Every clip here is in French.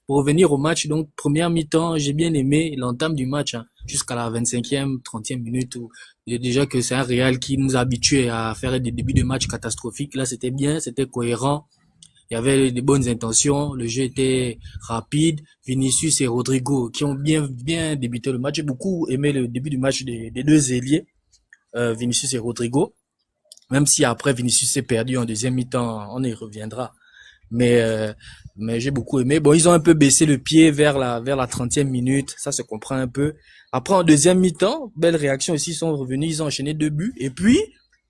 pour revenir au match, donc première mi-temps, j'ai bien aimé l'entame du match hein, jusqu'à la 25e, 30e minute où déjà que c'est un Real qui nous a habitués à faire des débuts de match catastrophiques. Là, c'était bien, c'était cohérent. Il y avait des bonnes intentions, le jeu était rapide. Vinicius et Rodrigo qui ont bien débuté le match. J'ai beaucoup aimé le début du match des deux ailiers, Vinicius et Rodrigo. Même si après Vinicius s'est perdu en deuxième mi-temps, on y reviendra. Mais euh, mais j'ai beaucoup aimé. Bon, ils ont un peu baissé le pied vers la 30e minute, ça se comprend un peu. Après en deuxième mi-temps, belle réaction aussi, ils sont revenus, ils ont enchaîné deux buts. Et puis,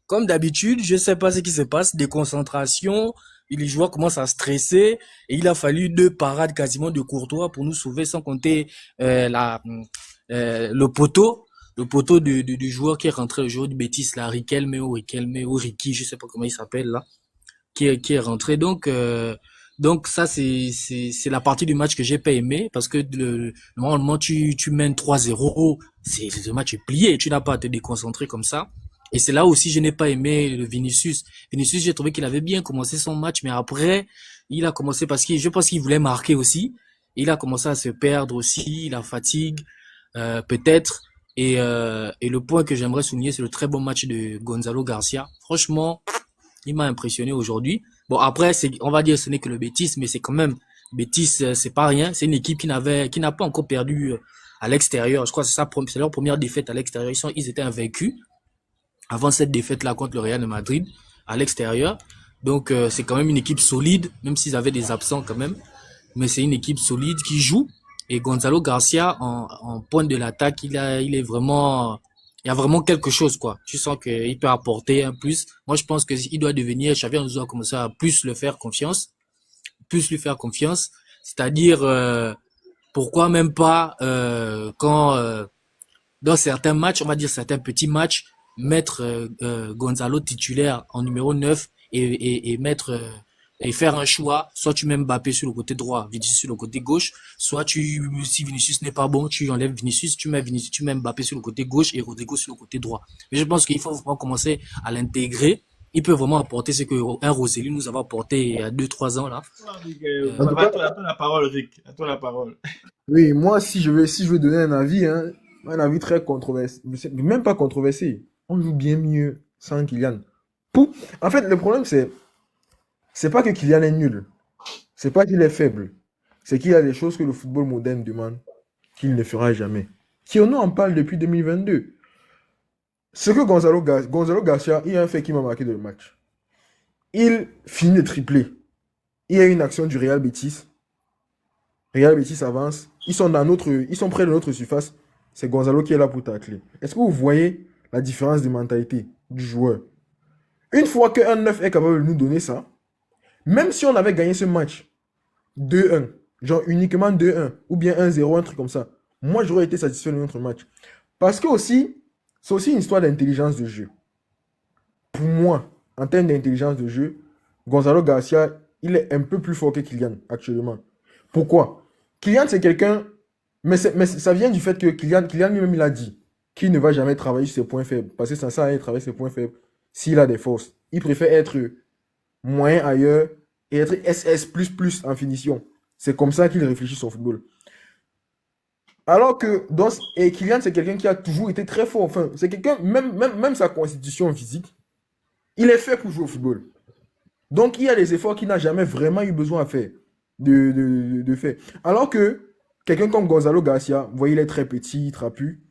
comme d'habitude, je sais pas ce qui se passe, déconcentration, les joueurs commencent à stresser et il a fallu deux parades quasiment de Courtois pour nous sauver, sans compter la le poteau. Le poteau du joueur qui est rentré, le joueur du Betis, là, Riquelme ou Ricky, je sais pas comment il s'appelle là, qui est rentré. Donc ça c'est la partie du match que j'ai pas aimé parce que normalement tu mènes 3-0, c'est le match est plié, tu n'as pas à te déconcentrer comme ça. Et c'est là aussi je n'ai pas aimé le Vinicius. Vinicius, j'ai trouvé qu'il avait bien commencé son match, mais après il a commencé parce que je pense qu'il voulait marquer aussi. Il a commencé à se perdre aussi, la fatigue peut-être. Et le point que j'aimerais souligner, c'est le très bon match de Gonzalo Garcia. Franchement, il m'a impressionné aujourd'hui. Bon, après, on va dire ce n'est que le Betis, mais c'est quand même, Betis, c'est pas rien. C'est une équipe qui n'a pas encore perdu à l'extérieur. Je crois que c'est leur première défaite à l'extérieur. Ils étaient invaincus avant cette défaite-là contre le Real de Madrid à l'extérieur. Donc, c'est quand même une équipe solide, même s'ils avaient des absents quand même. Mais c'est une équipe solide qui joue. Et Gonzalo Garcia, en pointe de l'attaque, il est vraiment, il y a vraiment quelque chose, quoi. Tu sens qu'il peut apporter un plus. Moi, je pense qu'il doit devenir, Xavi Alonso a commencé à plus le faire confiance, plus lui faire confiance. C'est-à-dire, pourquoi même pas, quand, dans certains matchs, on va dire certains petits matchs, mettre Gonzalo titulaire en numéro 9 et mettre et faire un choix, soit tu mets Mbappé sur le côté droit, Vinicius sur le côté gauche, soit si Vinicius n'est pas bon, tu enlèves Vinicius, tu mets Mbappé sur le côté gauche et Rodrigo sur le côté droit. Mais je pense qu'il faut vraiment commencer à l'intégrer. Il peut vraiment apporter ce que un Roseli nous avait apporté il y a 2-3 ans là. En tout cas, À toi la parole, Rick. À toi la parole. oui, moi, si je veux donner hein, un avis très controversé, même pas controversé, on joue bien mieux sans Kylian. Pou- En fait, le problème, c'est pas que Kylian est nul, c'est pas qu'il est faible, c'est qu'il y a des choses que le football moderne demande qu'il ne fera jamais. Kiono en parle depuis 2022. Ce que Gonzalo Garcia, il y a un fait qui m'a marqué dans le match. Il finit de tripler. Il y a une action du Real Betis. Real Betis avance. Ils sont près de notre surface. C'est Gonzalo qui est là pour tacler. Est-ce que vous voyez la différence de mentalité du joueur? Une fois qu'un 9 est capable de nous donner ça, même si on avait gagné ce match 2-1, genre uniquement 2-1, ou bien 1-0, un truc comme ça, moi j'aurais été satisfait de notre match. Parce que aussi, c'est aussi une histoire d'intelligence de jeu. Pour moi, en termes d'intelligence de jeu, Gonzalo Garcia, il est un peu plus fort que Kylian actuellement. Pourquoi? Kylian, c'est quelqu'un, mais ça vient du fait que Kylian lui-même, il a dit qu'il ne va jamais travailler sur ses points faibles. Parce que ça sert à rien de travailler sur ses points faibles s'il a des forces. Il préfère être moyen ailleurs et être SS++ en finition. C'est comme ça qu'il réfléchit son football. Alors que et Kylian, c'est quelqu'un qui a toujours été très fort. Enfin, c'est quelqu'un, même sa constitution physique, il est fait pour jouer au football. Donc, il y a des efforts qu'il n'a jamais vraiment eu besoin à faire, de faire. Alors que quelqu'un comme Gonzalo Garcia, vous voyez, il est très petit, trapu.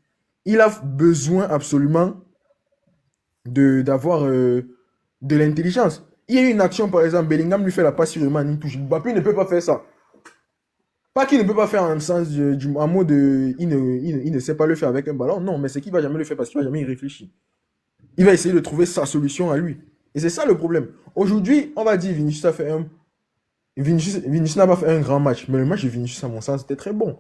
Il a besoin absolument d'avoir de l'intelligence. Il y a une action, par exemple, Bellingham lui fait la passe sur le man, il touche. Mbappé ne peut pas faire ça. Pas qu'il ne peut pas faire en sens en mode il ne sait pas le faire avec un ballon. Non, mais c'est qu'il ne va jamais le faire parce qu'il ne va jamais y réfléchir. Il va essayer de trouver sa solution à lui. Et c'est ça le problème. Aujourd'hui, on va dire Vinicius a fait Vinicius n'a pas fait un grand match, mais le match de Vinicius, à mon sens, était très bon.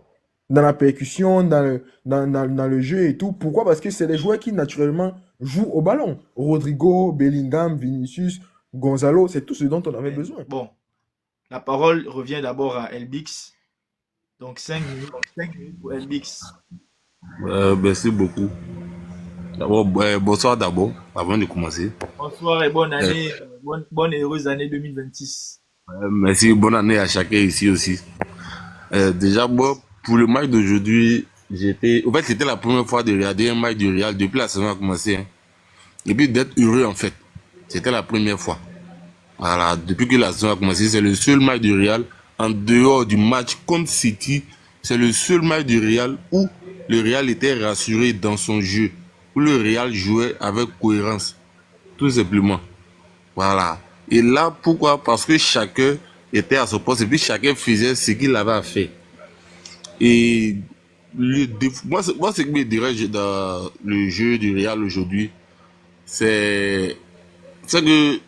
Dans la percussion, dans le jeu et tout. Pourquoi? Parce que c'est des joueurs qui, naturellement, jouent au ballon. Rodrigo, Bellingham, Vinicius, Gonzalo, c'est tout ce dont on avait besoin. Bon, la parole revient d'abord à Elbix. Donc 5 minutes pour Elbix. Merci beaucoup. D'abord, bonsoir d'abord, avant de commencer. Bonsoir et bonne année, bonne et heureuse année 2026. Merci, bonne année à chacun ici aussi. Déjà, moi, pour le match d'aujourd'hui, en fait, c'était la première fois de regarder un match du Real depuis la saison a commencé, hein. Et puis d'être heureux, en fait. C'était la première fois. Voilà, depuis que la saison a commencé, c'est le seul match du Real, en dehors du match contre City, c'est le seul match du Real où le Real était rassuré dans son jeu, où le Real jouait avec cohérence, tout simplement. Voilà. Et là, pourquoi? Parce que chacun était à son poste et puis chacun faisait ce qu'il avait à faire. Et moi, ce qui me dérange dans le jeu du Real aujourd'hui, c'est que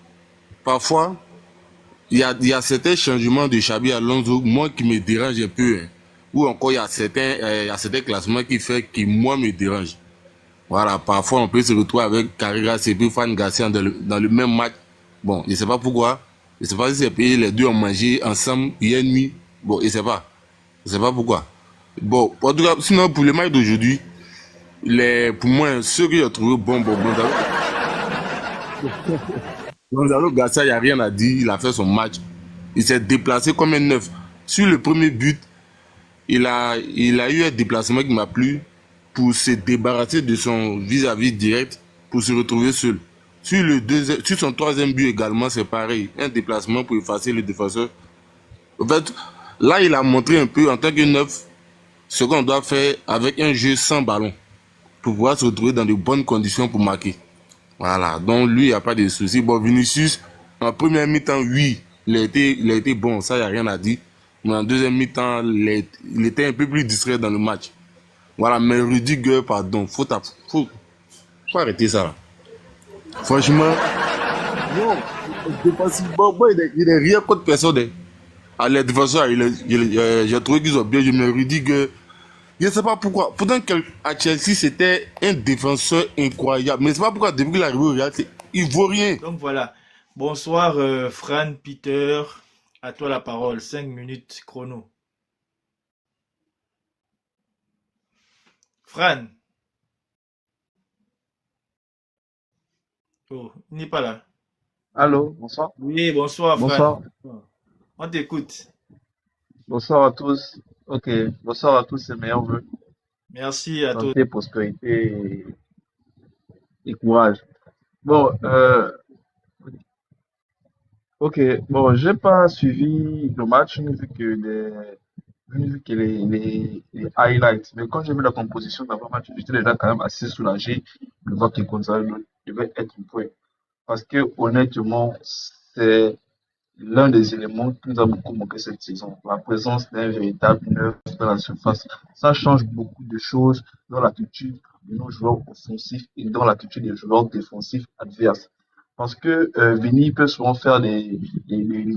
parfois, il y a certains changements de Xabi Alonso, moi, qui me dérangent un peu, hein. Ou encore, il y a certains classements qui fait que moi me dérange. Voilà, parfois, on peut se retrouver avec Carreras et puis Fan Garcia dans le même match. Bon, je ne sais pas pourquoi. Je ne sais pas si c'est parce que les deux ont mangé ensemble hier nuit. Bon, je ne sais pas. Je ne sais pas pourquoi. Bon, en tout cas, sinon, pour le match d'aujourd'hui, pour moi, ceux que j'ai trouvé bon, Gonzalo Garcia, il n'y a rien à dire. Il a fait son match. Il s'est déplacé comme un neuf. Sur le premier but, il a eu un déplacement qui m'a plu pour se débarrasser de son vis-à-vis direct pour se retrouver seul. Sur son troisième but également, c'est pareil. Un déplacement pour effacer le défenseur. En fait, là, il a montré un peu en tant que neuf ce qu'on doit faire avec un jeu sans ballon pour pouvoir se retrouver dans de bonnes conditions pour marquer. Voilà, donc lui, il n'y a pas de souci. Bon, Vinicius, en première mi-temps, oui, il a été bon, ça, il n'y a rien à dire. Mais en deuxième mi-temps, il était un peu plus distrait dans le match. Voilà, mais Rudiger, pardon, faut arrêter ça là. Franchement, non, défensivement, bon, il est rien contre personne, hein. À les défenseurs, j'ai trouvé qu'ils ont bien joué, mais Rudiger, je ne sais pas pourquoi. Pourtant, à Chelsea, c'était un défenseur incroyable. Mais c'est pas pourquoi, depuis qu'il est arrivé au Real, il vaut rien. Donc voilà. Bonsoir, Fran, Peter. À toi la parole. 5 minutes chrono. Fran. Oh, il n'est pas là. Allô, bonsoir. Oui, bonsoir, Fran. Bonsoir. On t'écoute. Bonsoir à tous. Ok, bonsoir à tous et meilleurs vœux. Merci à tous. Santé, prospérité et courage. Bon, ok, bon, j'ai pas suivi le match, j'ai vu que les highlights. Mais quand j'ai vu la composition d'avant-match, j'étais déjà quand même assez soulagé de voir que Gonzalo devait être un point. Parce que honnêtement, c'est l'un des éléments qui nous a beaucoup manqué cette saison. La présence d'un véritable neuf dans la surface. Ça change beaucoup de choses dans l'attitude de nos joueurs offensifs et dans l'attitude des joueurs défensifs adverses. Parce que Vini peut souvent faire des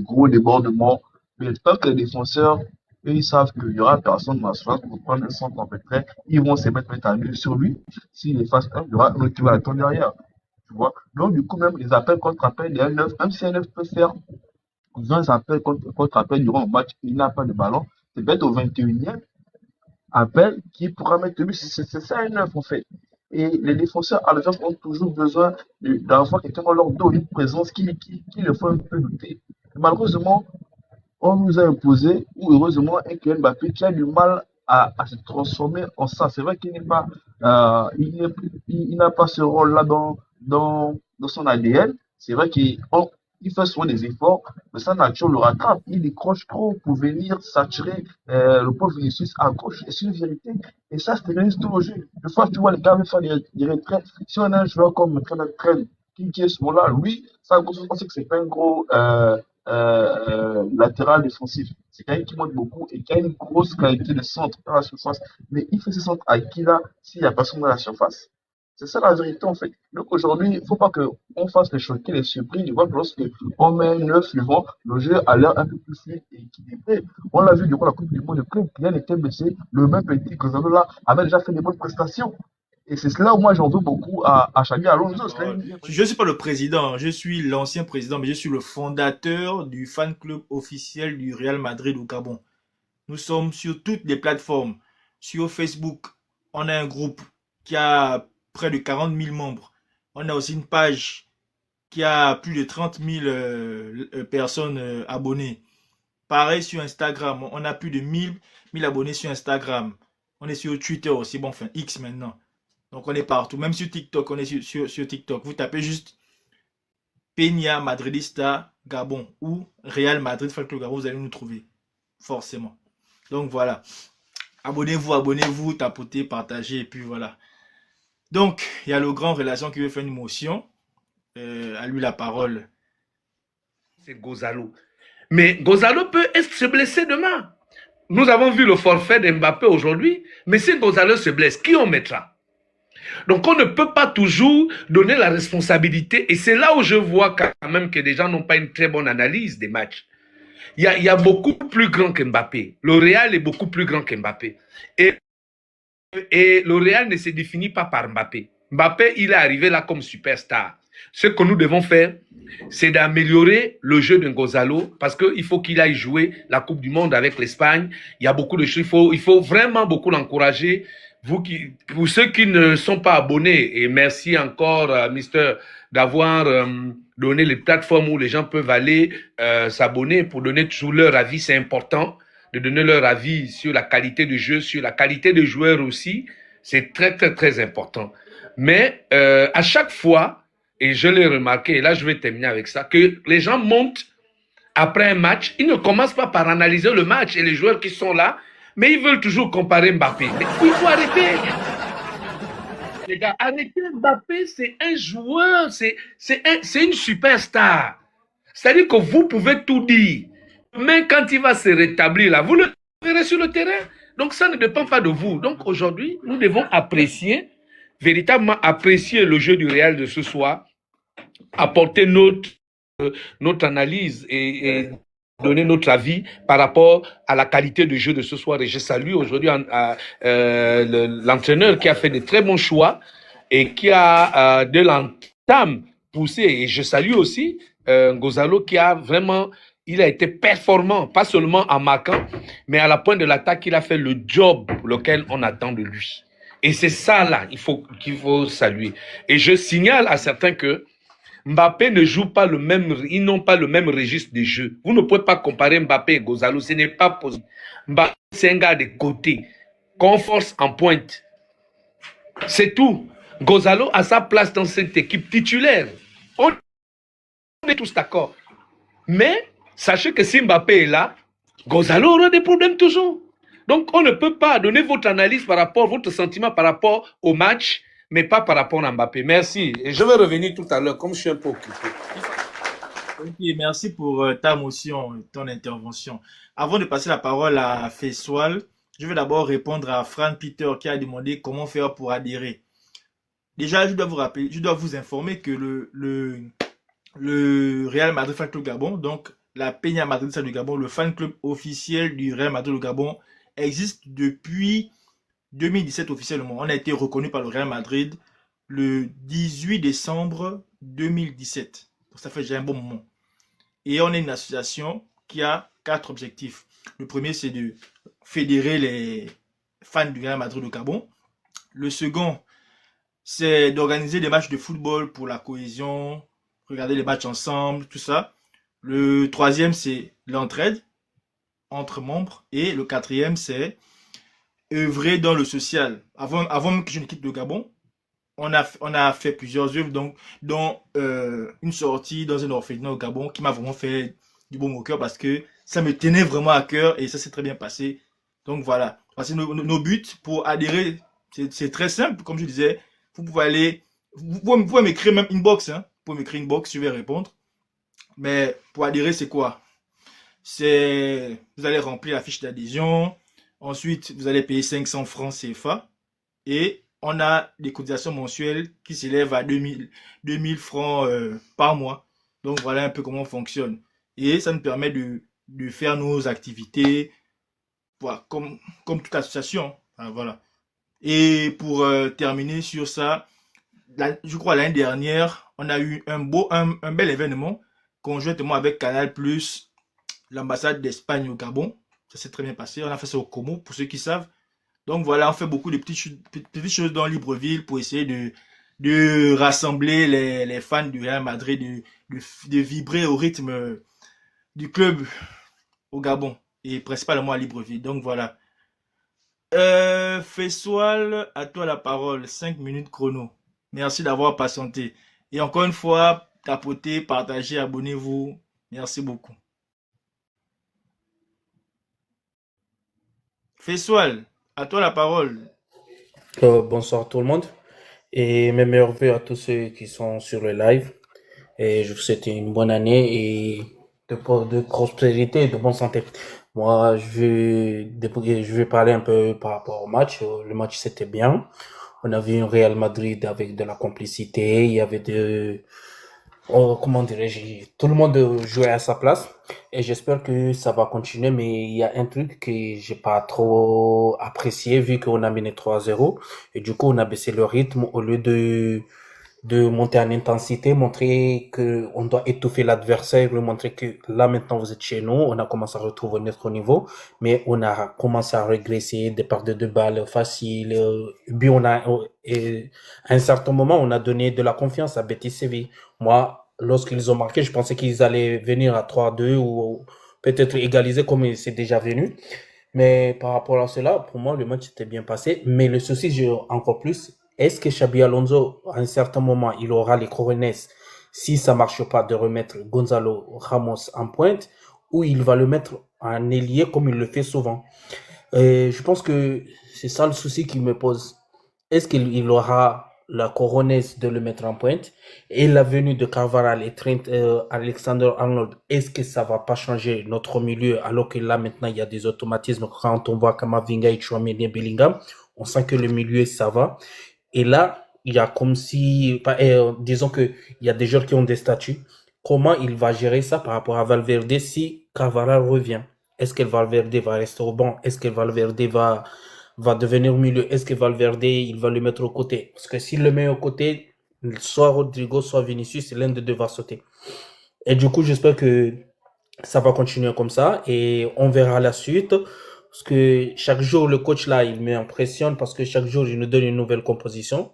gros débordements, mais tant que les défenseurs, eux, ils savent qu'il y aura personne dans la surface pour prendre un centre en retrait, ils vont se mettre à nu sur lui. S'il est face 1, il y aura un autre qui va attendre derrière. Tu vois? Donc, du coup, même les appels contre-appels, il y a un neuf, même si un neuf peut faire 20 appels contre-appels durant un match, il n'a pas de ballon. C'est peut-être au 21e appel qui pourra mettre le but. C'est ça un neuf en fait. Et les défenseurs adverses ont toujours besoin d'avoir quelqu'un dans leur dos, une présence qui le fait un peu douter. Malheureusement, on nous a imposé, ou heureusement, un Kylian Mbappé qui a du mal à se transformer en ça. C'est vrai qu'il n'est pas, il n'a pas ce rôle-là dans son ADN. C'est vrai qu'il fait souvent des efforts, mais sa nature le rattrape. Il décroche trop pour venir saturer le pauvre Vinicius à gauche. Et c'est une vérité. Et ça, c'est une tout le jeu. Des fois, tu vois les gars veulent faire des retraits. Si on a un joueur comme Train qui est souvent là, lui, ça, on sait que c'est pas un gros latéral défensif. C'est quelqu'un qui monte beaucoup et qui a une grosse qualité de centre dans la surface. Mais il fait ce centre à qui là s'il n'y a personne dans la surface. C'est ça la vérité en fait. Donc aujourd'hui, il ne faut pas qu'on fasse les choquer, les surprises. Je vois que lorsque on met un neuf suivant, le jeu a l'air un peu plus fluide et équilibré. On l'a vu durant la Coupe du Monde de club, Kylian était blessé. Le même petit Gonzalo là avait déjà fait des bonnes prestations. Et c'est cela où moi j'en veux beaucoup à Xabi Alonso. Je ne suis pas le président, je suis l'ancien président, mais je suis le fondateur du fan club officiel du Real Madrid au Gabon. Nous sommes sur toutes les plateformes. Sur Facebook, on a un groupe qui a près de 40 000 membres. On a aussi une page qui a plus de 30 000 personnes abonnées. Pareil sur Instagram. On a plus de 1000 abonnés sur Instagram. On est sur Twitter aussi. Bon, enfin, X maintenant. Donc, on est partout. Même sur TikTok, on est sur TikTok. Vous tapez juste Peña Madridista Gabon ou Real Madrid Fan Club Gabon. Vous allez nous trouver. Forcément. Donc, voilà. Abonnez-vous, tapotez, partagez. Et puis, voilà. Donc, il y a le grand relation qui veut faire une motion. À lui la parole. C'est Gonzalo. Mais Gonzalo peut se blesser demain. Nous avons vu le forfait d'Mbappé aujourd'hui, mais si Gonzalo se blesse, qui on mettra? Donc on ne peut pas toujours donner la responsabilité, et c'est là où je vois quand même que les gens n'ont pas une très bonne analyse des matchs. Il y a beaucoup plus grand qu'Mbappé. Le Real est beaucoup plus grand qu'Mbappé. Et le Real ne se définit pas par Mbappé. Mbappé, il est arrivé là comme superstar. Ce que nous devons faire, c'est d'améliorer le jeu de Gonzalo, parce qu'il faut qu'il aille jouer la Coupe du Monde avec l'Espagne. Il y a beaucoup de choses, il faut vraiment beaucoup l'encourager. Pour ceux qui ne sont pas abonnés, et merci encore, Mister, d'avoir donné les plateformes où les gens peuvent aller s'abonner pour donner toujours leur avis. C'est important de donner leur avis sur la qualité du jeu, sur la qualité des joueurs aussi. C'est très, très, très important. Mais à chaque fois, et je l'ai remarqué, et là je vais terminer avec ça, que les gens montent après un match, ils ne commencent pas par analyser le match et les joueurs qui sont là, mais ils veulent toujours comparer Mbappé. Mais il faut arrêter. Les gars, arrêtez. Mbappé, c'est un joueur, c'est une superstar. C'est-à-dire que vous pouvez tout dire, mais quand il va se rétablir là, vous le verrez sur le terrain. Donc ça ne dépend pas de vous. Donc aujourd'hui, nous devons apprécier, véritablement apprécier le jeu du Real de ce soir, apporter notre analyse et donner notre avis par rapport à la qualité du jeu de ce soir. Et je salue aujourd'hui l'entraîneur qui a fait de très bons choix et qui a de l'entame poussé. Et je salue aussi Gonzalo qui a vraiment, il a été performant, pas seulement en marquant, mais à la pointe de l'attaque, il a fait le job lequel on attend de lui. Et c'est ça là qu'il faut saluer. Et je signale à certains que Mbappé ne joue pas le même, ils n'ont pas le même registre de jeu. Vous ne pouvez pas comparer Mbappé et Gonzalo, ce n'est pas possible. Mbappé, c'est un gars de côté, qu'on force en pointe. C'est tout. Gonzalo a sa place dans cette équipe titulaire. On est tous d'accord. Mais sachez que si Mbappé est là, Gonzalo aura des problèmes toujours. Donc on ne peut pas donner votre analyse par rapport, votre sentiment par rapport au match, mais pas par rapport à Mbappé. Merci. Et je vais revenir tout à l'heure, comme je suis un peu occupé. Ok, merci pour ta motion, ton intervention. Avant de passer la parole à Fessoal, je vais d'abord répondre à Fran Peter qui a demandé comment faire pour adhérer. Déjà, je dois vous informer que le Real Madrid Fan Club Gabon, donc la Peña Madridista du Gabon, le fan club officiel du Real Madrid du Gabon, existe depuis 2017 officiellement. On a été reconnu par le Real Madrid le 18 décembre 2017. Donc ça fait déjà un bon moment. Et on est une association qui a 4 objectifs. Le premier, c'est de fédérer les fans du Real Madrid du Gabon. Le second, c'est d'organiser des matchs de football pour la cohésion, regarder les matchs ensemble, tout ça. Le troisième, c'est l'entraide entre membres. Et le quatrième, c'est œuvrer dans le social. Avant même que je ne quitte le Gabon, on a fait plusieurs œuvres, dont une sortie dans un orphelinat au Gabon qui m'a vraiment fait du baume au cœur parce que ça me tenait vraiment à cœur et ça s'est très bien passé. Donc voilà, c'est nos buts pour adhérer. C'est très simple, comme je disais. Vous pouvez aller, vous pouvez m'écrire même inbox, hein. Vous pouvez m'écrire inbox, je vais répondre. Mais pour adhérer, c'est quoi? Vous allez remplir la fiche d'adhésion. Ensuite, vous allez payer 500 francs CFA. Et on a des cotisations mensuelles qui s'élèvent à 2000 francs par mois. Donc voilà un peu comment on fonctionne. Et ça nous permet de faire nos activités voilà, comme toute association. Voilà. Et pour terminer sur ça, je crois l'année dernière, on a eu un bel événement conjointement avec Canal+, l'ambassade d'Espagne au Gabon. Ça s'est très bien passé. On a fait ça au Como, pour ceux qui savent. Donc voilà, on fait beaucoup de petites choses dans Libreville pour essayer de rassembler les fans du Real Madrid, de vibrer au rythme du club au Gabon et principalement à Libreville. Donc voilà. Fessoal, à toi la parole. 5 minutes chrono. Merci d'avoir patienté. Et encore une fois, tapotez, partagez, abonnez-vous. Merci beaucoup. Fessoal, à toi la parole. Bonsoir tout le monde et mes meilleurs vœux à tous ceux qui sont sur le live. Et je vous souhaite une bonne année et de prospérité et de bonne santé. Moi, je vais parler un peu par rapport au match. Le match, c'était bien. On a vu un Real Madrid avec de la complicité. Il y avait comment dirais-je, tout le monde jouait à sa place et j'espère que ça va continuer, mais il y a un truc que j'ai pas trop apprécié vu qu'on a mené 3-0 et du coup on a baissé le rythme au lieu de monter en intensité, montrer que on doit étouffer l'adversaire, lui montrer que là maintenant vous êtes chez nous, on a commencé à retrouver notre niveau, mais on a commencé à régresser, des pertes de balles faciles, puis et à un certain moment on a donné de la confiance à Betis Séville. Moi, lorsqu'ils ont marqué, je pensais qu'ils allaient venir à 3-2 ou peut-être égaliser comme c'est déjà venu. Mais par rapport à cela, pour moi, le match s'était bien passé. Mais le souci, j'ai encore plus, est-ce que Xabi Alonso, à un certain moment, il aura les cojones, si ça marche pas, de remettre Gonzalo Ramos en pointe, ou il va le mettre en ailier comme il le fait souvent? Je pense que c'est ça le souci qu'il me pose. Est-ce qu'il aura la coronesse de le mettre en pointe et la venue de Carvajal et Trent Alexander-Arnold, est-ce que ça va pas changer notre milieu alors que là maintenant il y a des automatismes quand on voit Kamavinga et Tchouaméni et Bellingham, on sent que le milieu ça va et là il y a comme si disons que il y a des joueurs qui ont des statuts, comment il va gérer ça par rapport à Valverde si Carvajal revient? Est-ce que Valverde va rester au banc? Est-ce que Valverde va devenir milieu? Est-ce que Valverde, il va le mettre au côté? Parce que s'il le met au côté, soit Rodrigo, soit Vinicius, l'un des deux va sauter. Et du coup, j'espère que ça va continuer comme ça et on verra la suite. Parce que chaque jour, le coach là, il m'impressionne parce que chaque jour, il nous donne une nouvelle composition.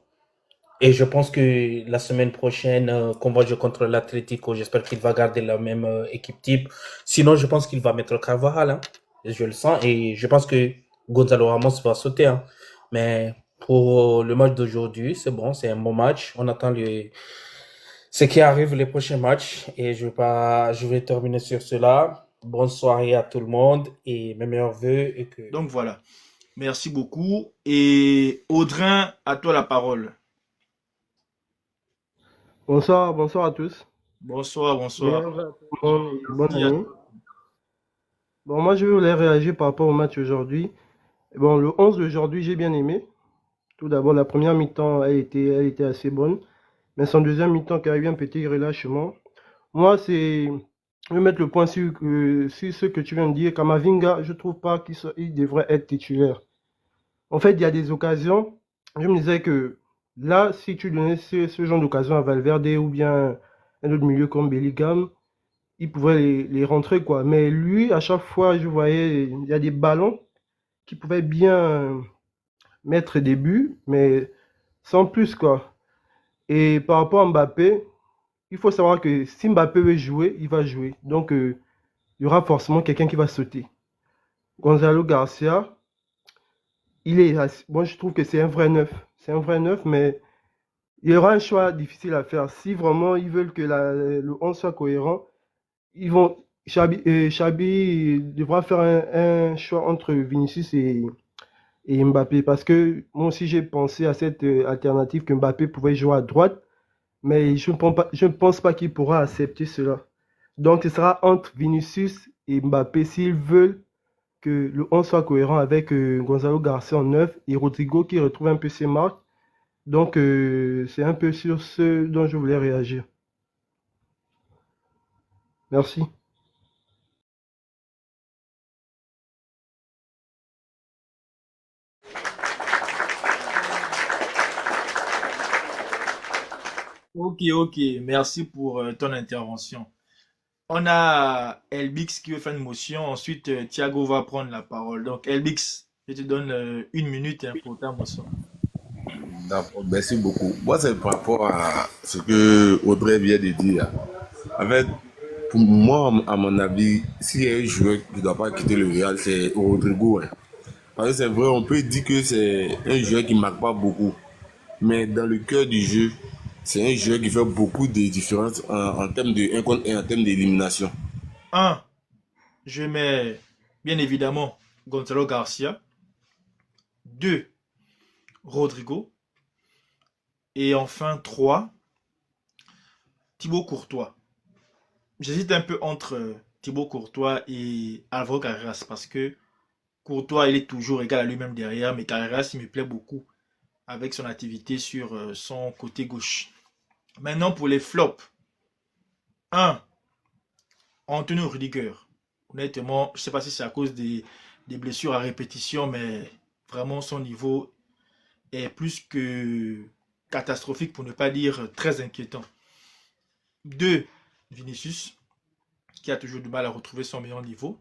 Et je pense que la semaine prochaine, qu'on va jouer contre l'Atlético, j'espère qu'il va garder la même équipe type. Sinon, je pense qu'il va mettre Carvajal. Hein. Je le sens et je pense que Gonzalo Ramos va sauter. Hein. Mais pour le match d'aujourd'hui, c'est bon, c'est un bon match. On attend ce qui arrive les prochains matchs et je vais terminer sur cela. Bonne soirée à tout le monde et mes meilleurs vœux. Donc voilà, merci beaucoup. Et Audrin, à toi la parole. Bonsoir à tous. Bonsoir. Bonne année. Bon, moi, je voulais réagir par rapport au match aujourd'hui. Bon, le 11 d'aujourd'hui, j'ai bien aimé. Tout d'abord, la première mi-temps, elle était assez bonne. Mais son deuxième mi-temps, qui a eu un petit relâchement. Moi, je vais mettre le point sur ce que tu viens de dire. Kamavinga, je trouve pas qu'il devrait être titulaire. En fait, il y a des occasions. Je me disais que là, si tu donnais ce genre d'occasion à Valverde ou bien un autre milieu comme Bellingham, il pouvait les rentrer, quoi. Mais lui, à chaque fois, je voyais, il y a des ballons qui pouvaient bien mettre des buts, mais sans plus, quoi. Et par rapport à Mbappé, il faut savoir que si Mbappé veut jouer, il va jouer. Donc, il y aura forcément quelqu'un qui va sauter. Gonzalo Garcia, bon, je trouve que c'est un vrai neuf. C'est un vrai neuf, mais il y aura un choix difficile à faire. Si vraiment ils veulent que le 11 soit cohérent, Xabi devra faire un choix entre Vinicius et Mbappé. Parce que moi aussi, j'ai pensé à cette alternative que Mbappé pouvait jouer à droite, mais je ne pense pas qu'il pourra accepter cela. Donc, ce sera entre Vinicius et Mbappé s'ils veulent que le 11 soit cohérent avec Gonzalo Garcia en 9 et Rodrigo qui retrouve un peu ses marques. Donc, c'est un peu sur ce dont je voulais réagir. Merci. Ok. Merci pour ton intervention. On a Elbix qui veut faire une motion. Ensuite, Thiago va prendre la parole. Donc, Elbix, je te donne 1 minute pour ta motion. D'accord, merci beaucoup. Moi, c'est par rapport à ce que Audrey vient de dire. En fait, Pour moi, à mon avis, s'il y a un joueur qui ne doit pas quitter le Real, c'est Rodrigo, hein. Parce que c'est vrai, on peut dire que c'est un joueur qui ne marque pas beaucoup. Mais dans le cœur du jeu, c'est un joueur qui fait beaucoup de différences en termes de 1 contre 1, en termes d'élimination. Un, je mets bien évidemment Gonzalo Garcia. 2, Rodrigo. Et enfin 3, Thibaut Courtois. J'hésite un peu entre Thibaut Courtois et Alvaro Carreras parce que Courtois, il est toujours égal à lui-même derrière, mais Carreras, il me plaît beaucoup avec son activité sur son côté gauche. Maintenant, pour les flops. 1, Antonio Rudiger. Honnêtement, je ne sais pas si c'est à cause des blessures à répétition, mais vraiment son niveau est plus que catastrophique, pour ne pas dire très inquiétant. 2, Vinicius, qui a toujours du mal à retrouver son meilleur niveau.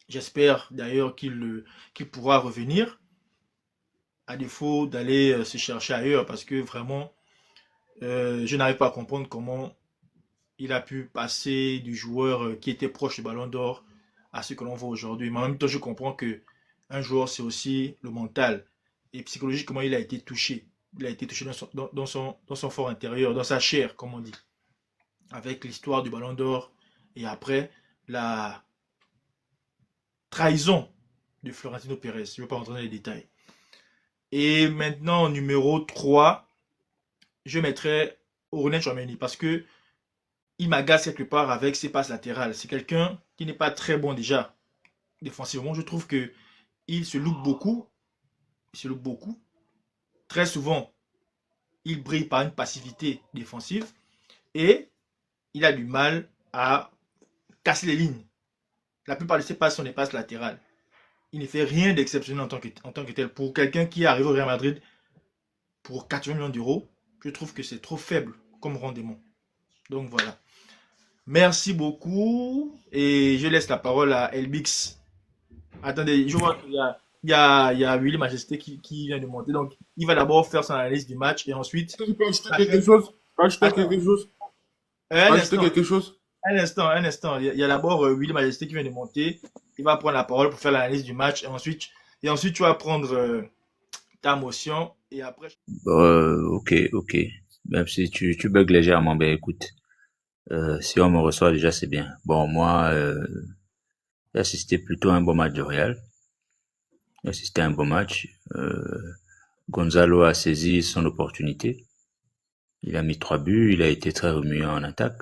J'espère d'ailleurs qu'il pourra revenir, à défaut d'aller se chercher ailleurs, parce que vraiment, je n'arrive pas à comprendre comment il a pu passer du joueur qui était proche du Ballon d'Or à ce que l'on voit aujourd'hui. Mais en même temps, je comprends que un joueur, c'est aussi le mental. Et psychologiquement, il a été touché. Il a été touché dans son fort intérieur, dans sa chair, comme on dit. Avec l'histoire du Ballon d'Or et après la trahison de Florentino Pérez. Je ne vais pas rentrer dans les détails. Et maintenant, numéro 3, je mettrai Aurélien Tchouaméni parce que il m'agace quelque part avec ses passes latérales. C'est quelqu'un qui n'est pas très bon déjà défensivement. Je trouve que il se loupe beaucoup. Il se loupe beaucoup. Très souvent, il brille par une passivité défensive et il a du mal à casser les lignes. La plupart de ses passes sont des passes latérales. Il ne fait rien d'exceptionnel en tant que tel. Pour quelqu'un qui est arrivé au Real Madrid pour 80 millions d'euros, je trouve que c'est trop faible comme rendement. Donc voilà. Merci beaucoup. Et je laisse la parole à Elbix. Attendez, je vois qu'il y a Willy Majesté qui vient de monter. Donc, il va d'abord faire son analyse du match et ensuite. Tu peux ajouter quelque chose? Ajouter quelque chose? Ajouter quelque chose? Un instant. Il y a d'abord Willy Majesté qui vient de monter. Il va prendre la parole pour faire l'analyse du match et ensuite tu vas prendre ta motion et après. Ok. Même si tu bugs légèrement, ben écoute, si on me reçoit déjà, c'est bien. Bon, moi, j'ai assisté plutôt à un bon match de Real. J'ai assisté à un bon match. Gonzalo a saisi son opportunité. Il a mis 3 buts, il a été très remuant en attaque.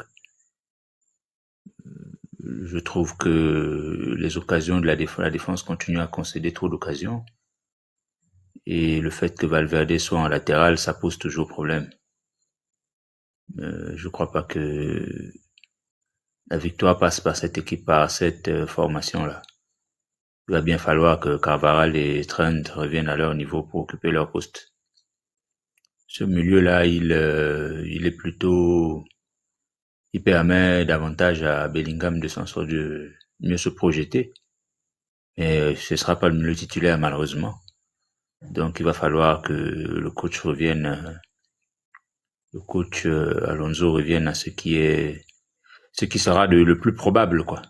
Je trouve que les occasions de la défense continuent à concéder trop d'occasions. Et le fait que Valverde soit en latéral, ça pose toujours problème. Je crois pas que la victoire passe par cette équipe, par cette formation-là. Il va bien falloir que Carvajal et Trent reviennent à leur niveau pour occuper leur poste. Ce milieu-là, il est plutôt, il permet davantage à Bellingham de mieux se projeter. Mais ce sera pas le milieu titulaire, malheureusement. Donc, il va falloir que le coach revienne, Alonso revienne à ce qui sera le plus probable, quoi.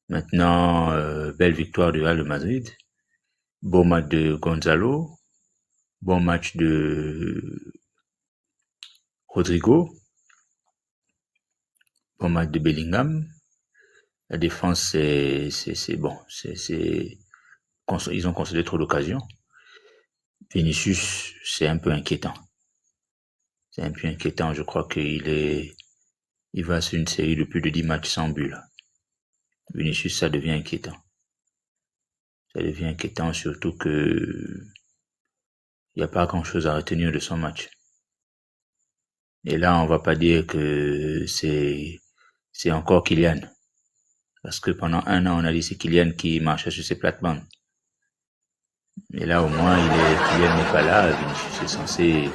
Maintenant, belle victoire du Real de Madrid. Bon match de Gonzalo. Bon match de Rodrigo. Bon match de Bellingham. La défense, c'est bon. Ils ont concédé trop d'occasions. Vinicius, c'est un peu inquiétant. Je crois qu'il va sur une série de plus de 10 matchs sans but, là. Vinicius, ça devient inquiétant. Surtout que il n'y a pas grand chose à retenir de son match. Et là, on va pas dire que c'est encore Kylian. Parce que pendant 1 an, on a dit c'est Kylian qui marchait sur ses plates-bandes. Mais là, au moins, Kylian n'est pas là. Vinicius est censé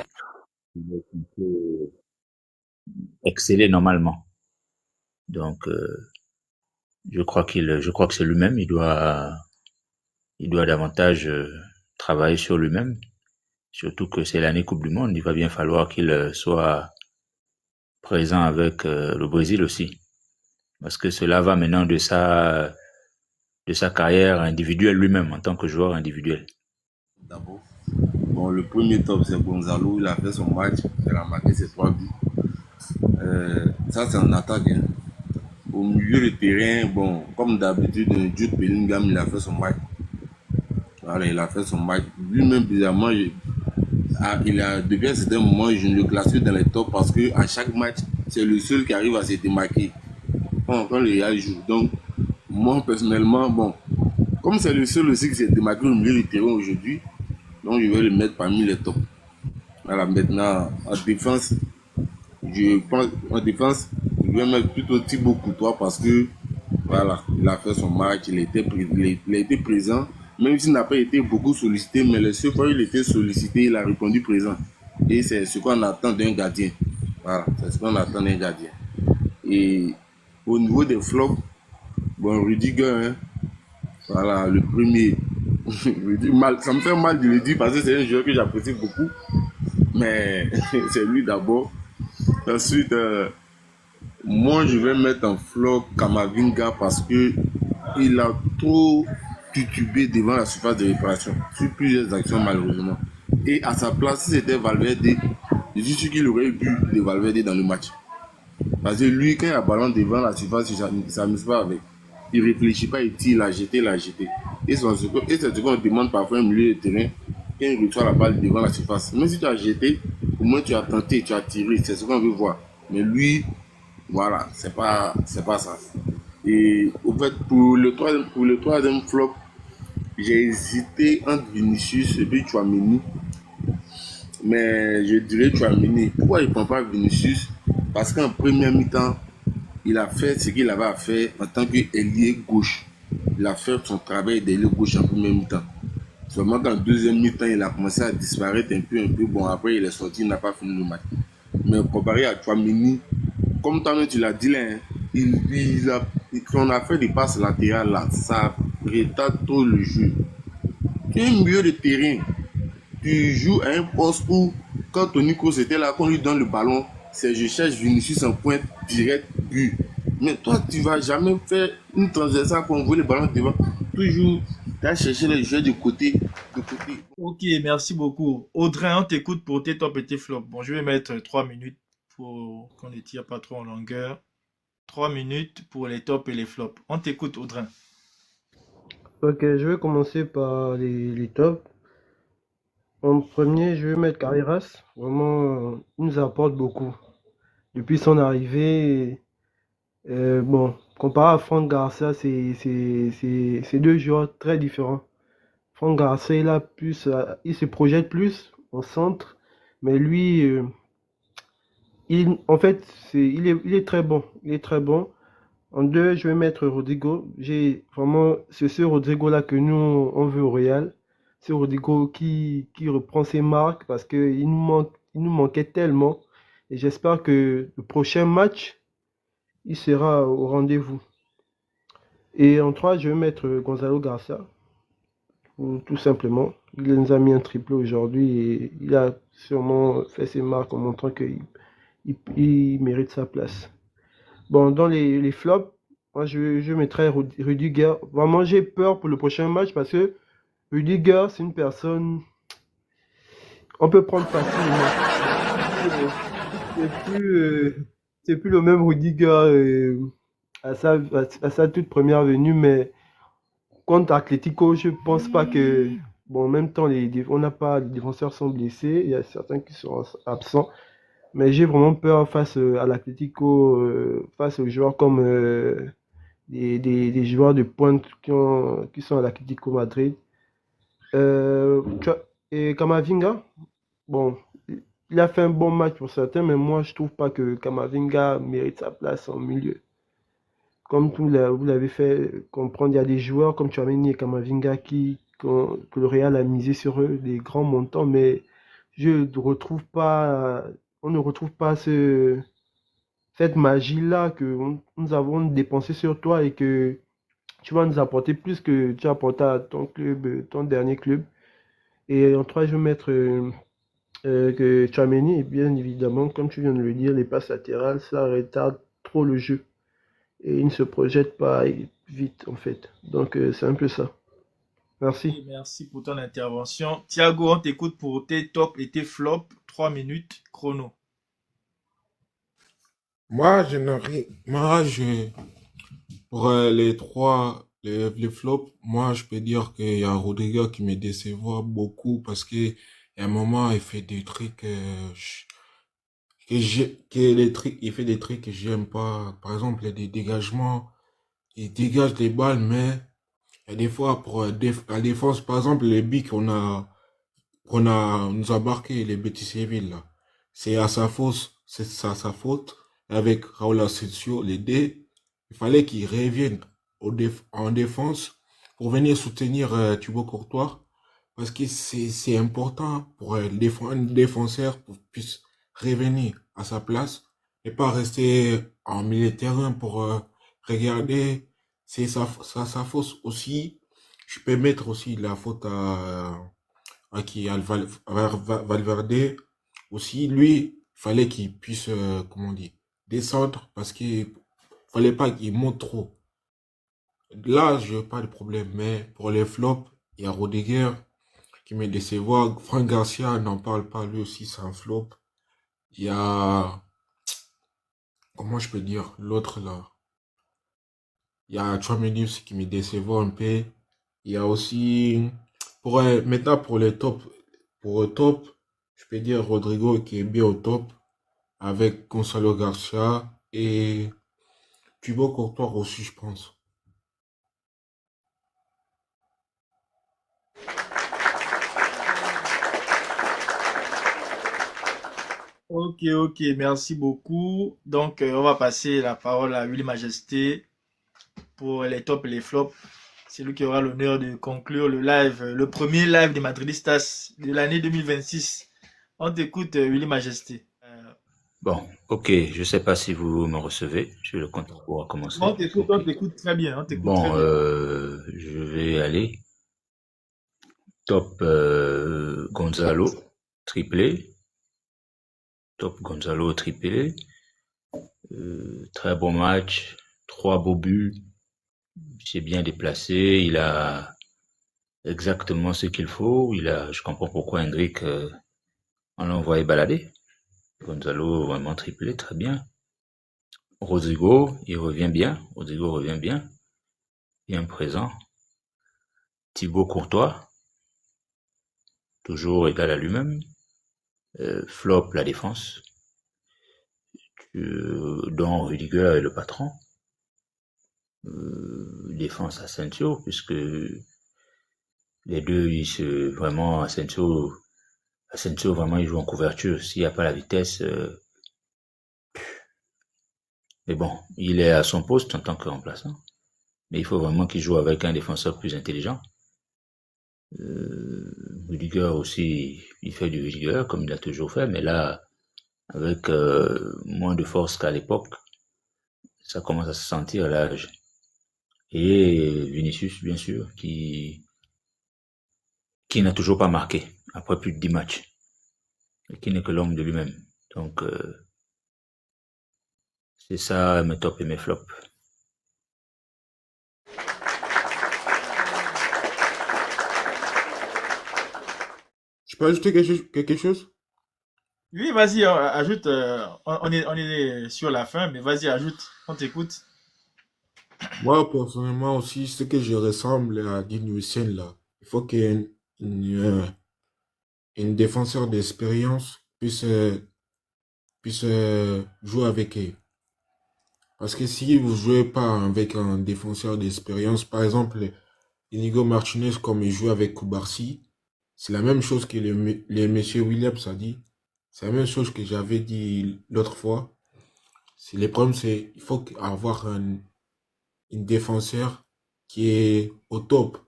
exceller normalement. Donc, je crois que c'est lui-même. Il doit davantage travailler sur lui-même. Surtout que c'est l'année Coupe du Monde. Il va bien falloir qu'il soit présent avec le Brésil aussi. Parce que cela va maintenant de sa carrière individuelle lui-même, en tant que joueur individuel. D'abord, bon, le premier top, c'est Gonzalo. Il a fait son match. Il a marqué ses 3 buts. Ça, c'est en attaque. Hein. Au milieu de terrain, bon, comme d'habitude, Jude Bellingham, il a fait son match. Voilà, il a fait son match. Lui-même, bizarrement, depuis un certain moment, je ne le classe plus dans les tops parce qu'à chaque match, c'est le seul qui arrive à se démarquer quand le Real joue. Donc, moi, personnellement, bon, comme c'est le seul aussi qui s'est démarqué au milieu du terrain aujourd'hui, donc je vais le mettre parmi les tops. Voilà, maintenant, en défense, je vais mettre plutôt Thibaut Courtois parce que, voilà, il a fait son match, il a été présent, même s'il n'a pas été beaucoup sollicité, mais les seules fois où il était sollicité, il a répondu présent. Et c'est ce qu'on attend d'un gardien. Voilà, c'est ce qu'on attend d'un gardien. Et au niveau des flops, bon, Rudiger, hein, voilà, le premier. Ça me fait mal de le dire parce que c'est un joueur que j'apprécie beaucoup. Mais c'est lui d'abord. Ensuite, moi je vais mettre en flop Kamavinga parce que il a trop titubé devant la surface de réparation sur plusieurs actions malheureusement. Et à sa place, si c'était Valverde, je suis sûr qu'il aurait eu de Valverde dans le match. Parce que lui, quand il a un ballon devant la surface, il ne s'amuse pas avec. Il ne réfléchit pas, il tire, il a jeté. Et c'est ce qu'on demande parfois au milieu de terrain, quand il reçoit la balle devant la surface. Même si tu as jeté, au moins tu as tenté, tu as tiré, c'est ce qu'on veut voir. Mais lui, voilà, c'est pas ça. Et au fait, pour le troisième flop, j'ai hésité entre Vinicius et puis Tchouaméni. Mais je dirais Tchouaméni. Pourquoi il ne prend pas Vinicius? Parce qu'en première mi-temps, il a fait ce qu'il avait à faire en tant qu'ailier gauche. Il a fait son travail d'ailier gauche en première mi-temps. Seulement qu'en deuxième mi-temps, il a commencé à disparaître un peu. Bon, après, il est sorti, il n'a pas fini le match. Mais comparé à Tchouaméni, comme toi-même tu l'as dit là, hein, on a fait des passes latérales là, ça retarde trop le jeu. Tu es milieu de terrain, tu joues à un poste où, quand Toni Kroos était là, qu'on lui donne le ballon, c'est je cherche Vinicius en pointe direct, but. Mais toi, tu vas jamais faire une transversale pour envoyer le ballon devant. Toujours, tu as cherché les joueurs de côté. Ok, merci beaucoup. Audrey, on t'écoute pour tes tops et tes flops. Bon, je vais mettre 3 minutes pour qu'on ne tire pas trop en longueur. 3 minutes pour les tops et les flops. On t'écoute, Audrey. Ok, je vais commencer par les tops. En premier, je vais mettre Carreras. Vraiment, il nous apporte beaucoup. Depuis son arrivée, bon, comparé à Franck Garcia, c'est deux joueurs très différents. Franck Garcia, il se projette plus en centre, mais lui, en fait, il est très bon. Il est très bon. En deux, je vais mettre Rodrigo. C'est ce Rodrigo-là que nous, on veut au Real. Ce Rodrigo qui reprend ses marques parce qu'il il nous manquait tellement. Et j'espère que le prochain match, il sera au rendez-vous. Et en trois, je vais mettre Gonzalo Garcia, tout simplement. Il nous a mis un triplé aujourd'hui et il a sûrement fait ses marques en montrant qu'il mérite sa place. Bon, dans les flops, moi je mettrais Rudiger. Vraiment, j'ai peur pour le prochain match parce que Rudiger, c'est une personne. On peut prendre facilement. C'est plus le même Rudiger à sa toute première venue, mais contre Atlético, je pense pas que. Bon, en même temps, les défenseurs sont blessés, il y a certains qui sont absents. Mais j'ai vraiment peur face à l'Atlético, face aux joueurs comme des joueurs de pointe qui sont à l'Atlético Madrid. Et Kamavinga, bon, il a fait un bon match pour certains, mais moi je trouve pas que Kamavinga mérite sa place en milieu. Comme vous l'avez fait comprendre, il y a des joueurs comme Tchouaméni et Kamavinga que le Real a misé sur eux, des grands montants, mais on ne retrouve pas cette magie-là que nous avons dépensé sur toi et que tu vas nous apporter plus que tu as apporté à ton club, ton dernier club. Et en trois, je vais mettre que Tchouaméni, et bien évidemment, comme tu viens de le dire, les passes latérales, ça retarde trop le jeu. et il ne se projette pas vite, en fait. Donc, c'est un peu ça. Merci. Et merci pour ton intervention. Thiago, on t'écoute pour tes tops et tes flops. 3 minutes chrono. Pour les flops, moi, je peux dire qu'il y a Rodrigo qui me décevoir beaucoup parce que à un moment, il fait des trucs, il fait des trucs que j'aime pas. Par exemple, il y a des dégagements, il dégage des balles, mais il y a des fois pour la défense, par exemple, les buts nous a marqué, les Betis Séville, là. C'est à sa faute, sa faute. Avec Raúl Asensio, les deux, il fallait qu'il revienne en défense pour venir soutenir Thibaut Courtois. Parce que c'est important pour un défenseur pour puisse revenir à sa place et pas rester en milieu de terrain pour regarder. C'est sa faute aussi. Je peux mettre aussi la faute à qui à Valverde aussi. Lui, il fallait qu'il puisse, comment on dit, descendre parce qu'il fallait pas qu'il monte trop. Là, je n'ai pas de problème, mais pour les flops, il y a Rodriguez qui me décevoir. Franck Garcia, n'en parle pas, lui aussi, c'est un flop. Il y a, comment je peux dire, l'autre là. Il y a Tchouaméni qui me décevoir un peu. Il y a aussi, maintenant pour les tops, pour le top, je peux dire Rodrigo qui est bien au top, avec Gonzalo Garcia et Thibaut Courtois aussi, je pense. Ok, merci beaucoup. Donc, on va passer la parole à Willy Majesté pour les tops et les flops. C'est lui qui aura l'honneur de conclure le live, le premier live des Madridistas de l'année 2026. On t'écoute, Willy Majesté. Bon, ok, je sais pas si vous me recevez. Je suis le compte pour commencer. On t'écoute très bien. On t'écoute très Bon, bien. je vais aller. Top Gonzalo, triplé. Top Gonzalo, triplé. Très bon match, 3 beaux buts. C'est bien déplacé. Il a exactement ce qu'il faut. Je comprends pourquoi Hendrik on l'a envoyé balader. Gonzalo vraiment triplé, très bien. Rodrigo, il revient bien. Rodrigo revient bien. Bien présent. Thibaut Courtois, toujours égal à lui-même. Flop, la défense. Dont Rudiger est le patron. Défense Asensio, puisque les deux, vraiment, Asensio, vraiment, il joue en couverture. S'il n'y a pas la vitesse, mais bon, il est à son poste en tant que remplaçant. Mais il faut vraiment qu'il joue avec un défenseur plus intelligent. Rudiger aussi, il fait du Rudiger comme il a toujours fait, mais là, avec moins de force qu'à l'époque, ça commence à se sentir à l'âge. Et Vinicius, bien sûr, qui n'a toujours pas marqué après plus de 10 matchs, et qui n'est que l'homme de lui-même. Donc, c'est ça mes tops et mes flops. Je peux ajouter quelque chose? Oui, vas-y, ajoute. On est sur la fin, mais vas-y, ajoute. On t'écoute. Moi, personnellement aussi, ce que je ressemble à Guy Nuicien, là, il faut qu'il y ait une défenseur d'expérience puisse jouer avec eux. Parce que si vous jouez pas avec un défenseur d'expérience, par exemple, Inigo Martinez, comme il joue avec Koubarsi, c'est la même chose que les messieurs Williams a dit. C'est la même chose que j'avais dit l'autre fois. Le problème, c'est il faut avoir une défenseur qui est au top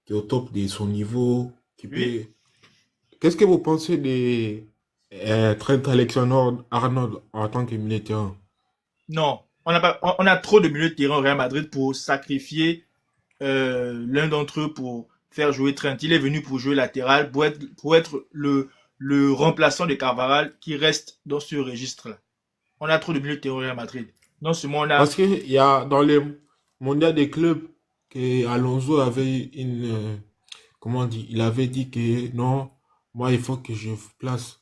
de son niveau, qui Oui. peut. Qu'est-ce que vous pensez de Trent Alexander-Arnold en tant que milieu de terrain? Non, on a trop de milieux de terrain au Real Madrid pour sacrifier l'un d'entre eux pour faire jouer Trent. Il est venu pour jouer latéral, pour être le remplaçant de Carvajal qui reste dans ce registre-là. On a trop de milieux de terrain au Real Madrid. Non seulement on a... Parce qu'il y a dans les mondiaux des clubs que Alonso avait comment on dit, il avait dit que non, moi il faut que je place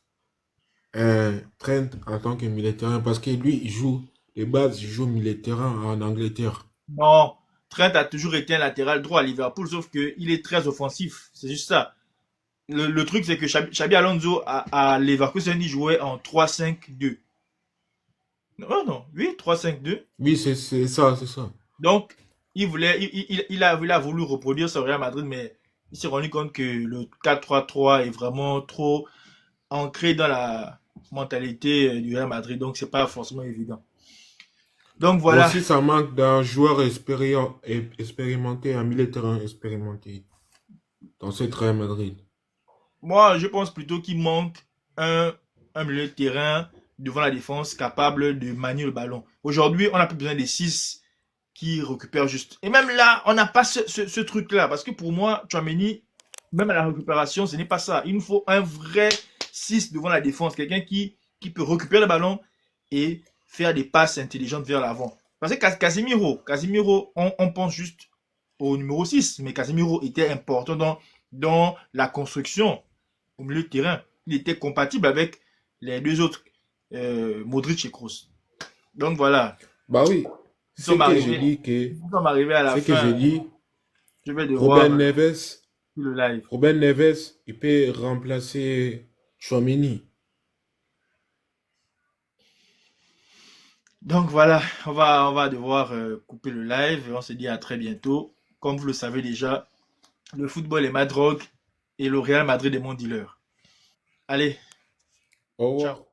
Trent en tant que milieu de terrain parce que lui il joue de base, il joue milieu de terrain en Angleterre. Non, Trent a toujours été un latéral droit à Liverpool, sauf qu'il est très offensif. C'est juste ça. Le truc, c'est que Xabi Alonso à Leverkusen, il jouait en 3-5-2. Non, non, oui, 3-5-2. Oui, c'est ça, c'est ça. Donc, il a voulu reproduire ça au Real Madrid, mais il s'est rendu compte que le 4-3-3 est vraiment trop ancré dans la mentalité du Real Madrid, donc c'est pas forcément évident. Donc voilà. Aussi, ça manque d'un joueur expérimenté, un milieu de terrain expérimenté dans cette Real Madrid. Moi, je pense plutôt qu'il manque un milieu de terrain devant la défense capable de manier le ballon. Aujourd'hui, on n'a plus besoin des 6 qui récupèrent juste. Et même là, on n'a pas ce truc-là. Parce que pour moi, Tchouaméni, même à la récupération, ce n'est pas ça. Il nous faut un vrai 6 devant la défense. Quelqu'un qui peut récupérer le ballon et faire des passes intelligentes vers l'avant. Parce que Casemiro, on pense juste au numéro 6. Mais Casemiro était important dans la construction au milieu de terrain. Il était compatible avec les deux autres, Modric et Kroos. Donc voilà. Bah oui. Nous sommes arrivés à la fin. C'est que j'ai dit. Je vais devoir Ruben Neves. Le live. Ruben Neves, il peut remplacer Tchouaméni. Donc voilà, on va devoir couper le live et on se dit à très bientôt. Comme vous le savez déjà, le football est ma drogue et le Real Madrid est mon dealer. Allez, au revoir. Ciao.